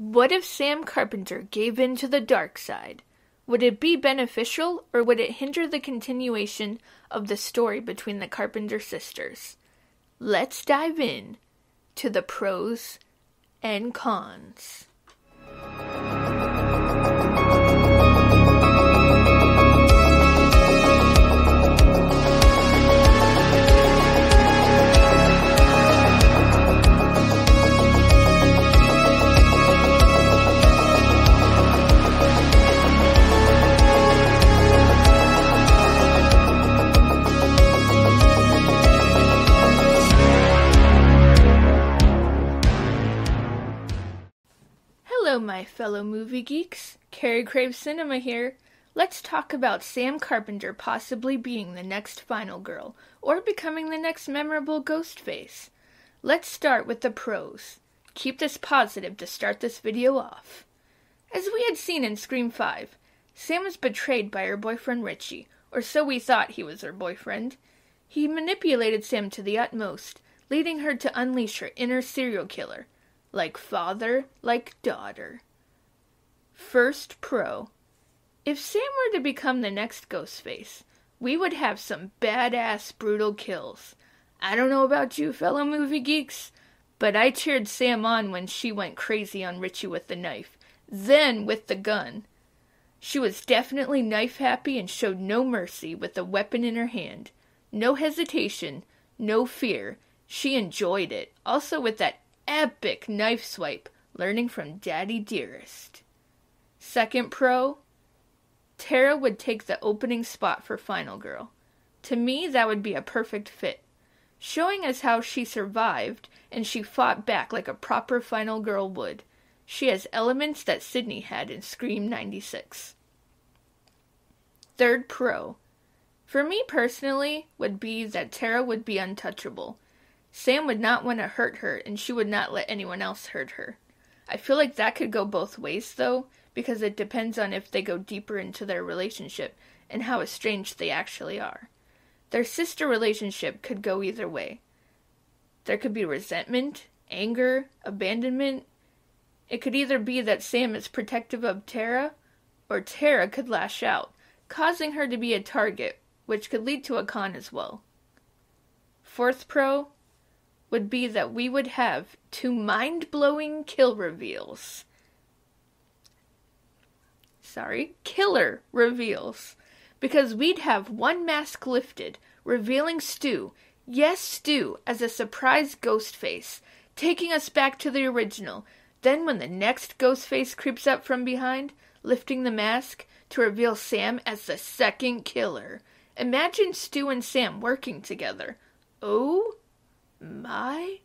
What if Sam Carpenter gave in to the dark side? Would it be beneficial, or would it hinder the continuation of the story between the Carpenter sisters? Let's dive in to the pros and cons. Hello, my fellow movie geeks. Carey Craves Cinema here. Let's talk about Sam Carpenter possibly being the next Final Girl, or becoming the next memorable Ghostface. Let's start with the pros. Keep this positive to start this video off. As we had seen in Scream 5, Sam was betrayed by her boyfriend Richie, or so we thought he was her boyfriend. He manipulated Sam to the utmost, leading her to unleash her inner serial killer. Like father, like daughter. First pro. If Sam were to become the next Ghostface, we would have some badass, brutal kills. I don't know about you fellow movie geeks, but I cheered Sam on when she went crazy on Richie with the knife, then with the gun. She was definitely knife happy and showed no mercy with the weapon in her hand. No hesitation, no fear. She enjoyed it, also with that epic knife swipe, learning from Daddy Dearest. Second pro, Tara would take the opening spot for Final Girl. To me, that would be a perfect fit, showing us how she survived and she fought back like a proper Final Girl would. She has elements that Sydney had in Scream 96. Third pro, for me personally, would be that Tara would be untouchable. Sam would not want to hurt her, and she would not let anyone else hurt her. I feel like that could go both ways, though, because it depends on if they go deeper into their relationship and how estranged they actually are. Their sister relationship could go either way. There could be resentment, anger, abandonment. It could either be that Sam is protective of Tara, or Tara could lash out, causing her to be a target, which could lead to a con as well. Fourth pro would be that we would have 2 mind-blowing killer reveals. Because we'd have one mask lifted, revealing Stu, yes Stu, as a surprise Ghostface, taking us back to the original. Then when the next Ghostface creeps up from behind, lifting the mask to reveal Sam as the second killer. Imagine Stu and Sam working together. Oh my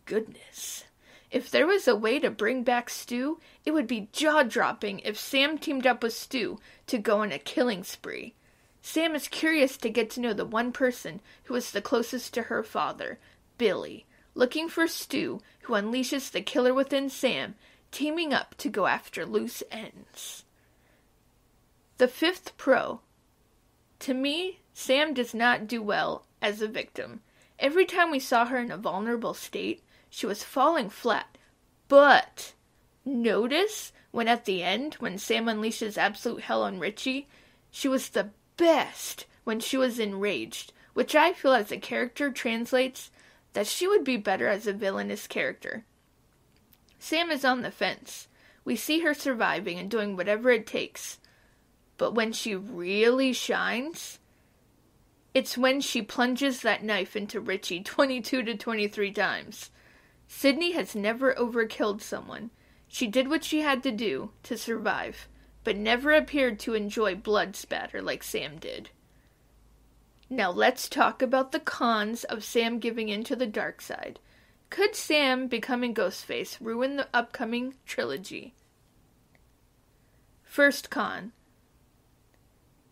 goodness. If there was a way to bring back Stu, it would be jaw-dropping if Sam teamed up with Stu to go on a killing spree. Sam is curious to get to know the one person who is the closest to her father, Billy, looking for Stu, who unleashes the killer within Sam, teaming up to go after loose ends. The fifth pro. To me, Sam does not do well as a victim. Every time we saw her in a vulnerable state, she was falling flat. But notice when at the end, when Sam unleashes absolute hell on Richie, she was the best when she was enraged, which I feel as a character translates that she would be better as a villainous character. Sam is on the fence. We see her surviving and doing whatever it takes. But when she really shines, it's when she plunges that knife into Richie 22 to 23 times. Sydney has never overkilled someone. She did what she had to do to survive, but never appeared to enjoy blood spatter like Sam did. Now let's talk about the cons of Sam giving in to the dark side. Could Sam becoming Ghostface ruin the upcoming trilogy? First con.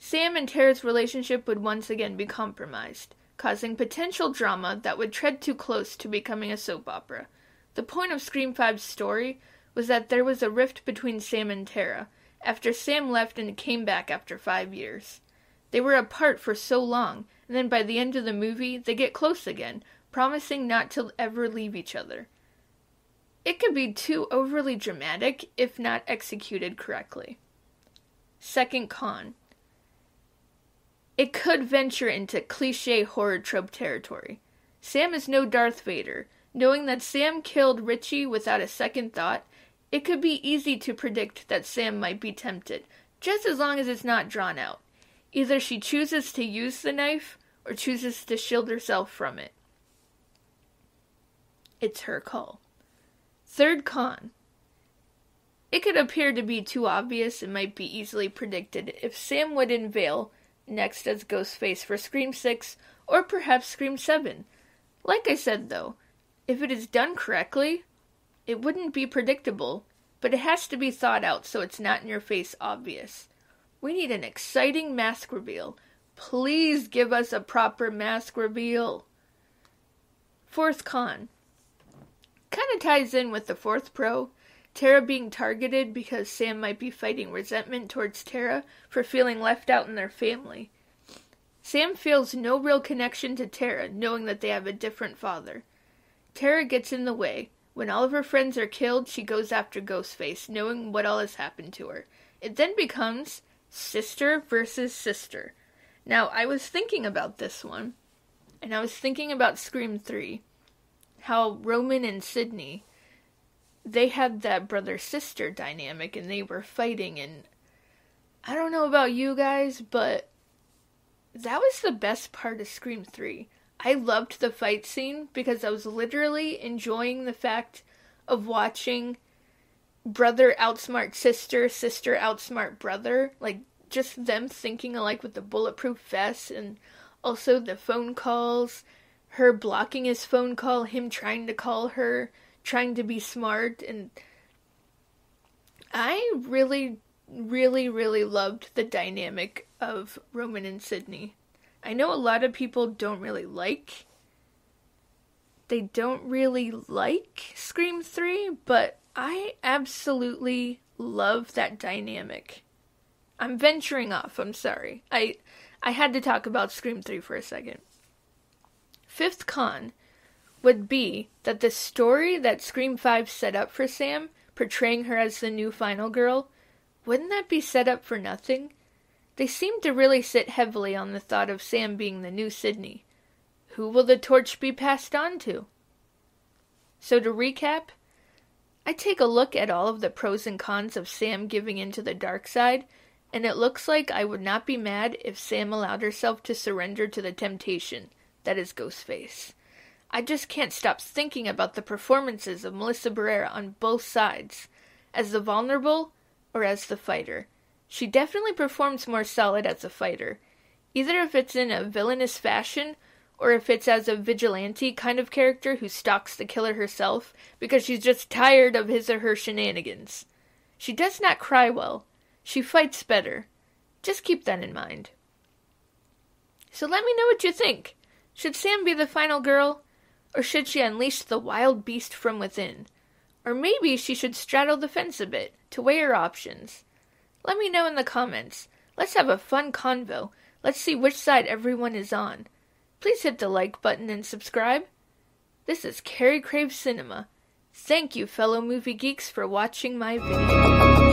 Sam and Tara's relationship would once again be compromised, causing potential drama that would tread too close to becoming a soap opera. The point of Scream 5's story was that there was a rift between Sam and Tara, after Sam left and came back after 5 years. They were apart for so long, and then by the end of the movie, they get close again, promising not to ever leave each other. It could be too overly dramatic if not executed correctly. Second con. It could venture into cliché horror trope territory. Sam is no Darth Vader. Knowing that Sam killed Richie without a second thought, it could be easy to predict that Sam might be tempted, just as long as it's not drawn out. Either she chooses to use the knife, or chooses to shield herself from it. It's her call. Third con. It could appear to be too obvious and might be easily predicted if Sam would unveil next as Ghostface for Scream 6 or perhaps Scream 7. Like I said though, if it is done correctly, it wouldn't be predictable, but it has to be thought out so it's not in your face obvious. We need an exciting mask reveal. Please give us a proper mask reveal. Fourth con. Kind of ties in with the fourth pro, Tara being targeted because Sam might be fighting resentment towards Tara for feeling left out in their family. Sam feels no real connection to Tara, knowing that they have a different father. Tara gets in the way. When all of her friends are killed, she goes after Ghostface, knowing what all has happened to her. It then becomes sister versus sister. Now, I was thinking about this one, and I was thinking about Scream 3. How Roman and Sydney, they had that brother-sister dynamic, and they were fighting, and I don't know about you guys, but that was the best part of Scream 3. I loved the fight scene because I was literally enjoying the fact of watching brother outsmart sister, sister outsmart brother, like just them thinking alike with the bulletproof vests, and also the phone calls, her blocking his phone call, him trying to call her, trying to be smart, and I really, really, really loved the dynamic of Roman and Sydney. I know a lot of people don't really like Scream 3, but I absolutely love that dynamic. I'm venturing off, I'm sorry. I had to talk about Scream 3 for a second. Fifth con would be that the story that Scream 5 set up for Sam, portraying her as the new final girl, wouldn't that be set up for nothing? They seem to really sit heavily on the thought of Sam being the new Sydney. Who will the torch be passed on to? So to recap, I take a look at all of the pros and cons of Sam giving into the dark side, and it looks like I would not be mad if Sam allowed herself to surrender to the temptation that is Ghostface. I just can't stop thinking about the performances of Melissa Barrera on both sides, as the vulnerable or as the fighter. She definitely performs more solid as a fighter, either if it's in a villainous fashion or if it's as a vigilante kind of character who stalks the killer herself because she's just tired of his or her shenanigans. She does not cry well. She fights better. Just keep that in mind. So let me know what you think. Should Sam be the final girl? Or should she unleash the wild beast from within? Or maybe she should straddle the fence a bit to weigh her options. Let me know in the comments. Let's have a fun convo. Let's see which side everyone is on. Please hit the like button and subscribe. This is Carey Craves Cinema. Thank you, fellow movie geeks, for watching my video.